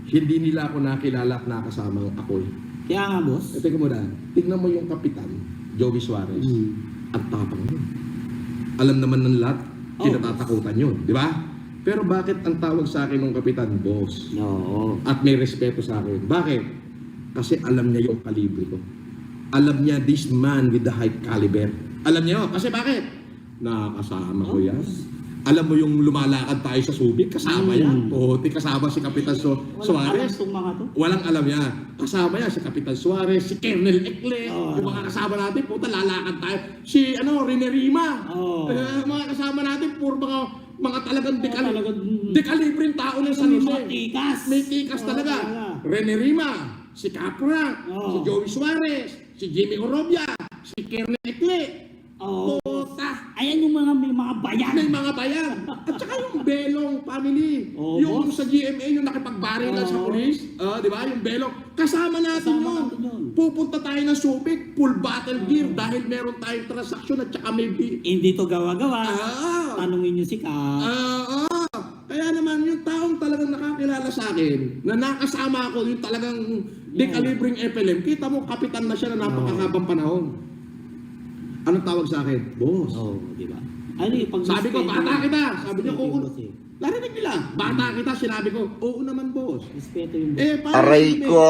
Hindi nila ako nakilala at nakasama ako'y. Kaya nga, boss. Teka mo na, tignan mo yung kapitan, Joey Suarez. Ang tapang yun. Alam naman ng lahat, kinatatakutan yun, di ba? Pero bakit ang tawag sa akin ng kapitan, boss? Oo. At may respeto sa akin. Bakit? Kasi alam niya yung kalibre ko. Alam niya this man with the high caliber. Alam niya yun. Kasi bakit? Nakakasama ko yan. Alam mo yung lumalakad tayo sa Subic, kasama yan. Puti, kasama si Kapitan Suarez. Walang alam itong mga to. Walang alam yan. Kasama yan si Kapitan Suarez, si Colonel Ekle, yung mga kasama natin, puta, lalakad tayo. Si, Rene Rima. Mga kasama natin, puro mga talagang dekalibreng tao ng sarili. Mga tikas. May tikas talaga. Rene Rima, si Capra, si Joey Suarez, si Jimmy Orobia, si Colonel Ekle. Puta! Ayan yung may mga bayan. May mga bayan. At saka yung Belong family. Yung sa GMA, yung nakipagbarilan sa polis. Di ba? Yung Belong. Kasama natin yun. Pupunta tayo ng Subic, full battle gear dahil meron tayong transaksyon at saka may Hindi to gawa-gawa. Tanungin nyo si Ka. Kaya naman, yung taong talagang nakakilala sa akin, na nakasama ako, yung talagang dekalibreng FLM, kita mo, kapitan na siya na napakahabang panahon. Anong tawag sa akin? Boss. Di ba? Ano yung pag Sabi ko, bata kita. Sabi niya, oo. Narinig nila. Bata kita. Sinabi ko, oo naman, boss. Respeto yung Aray ko!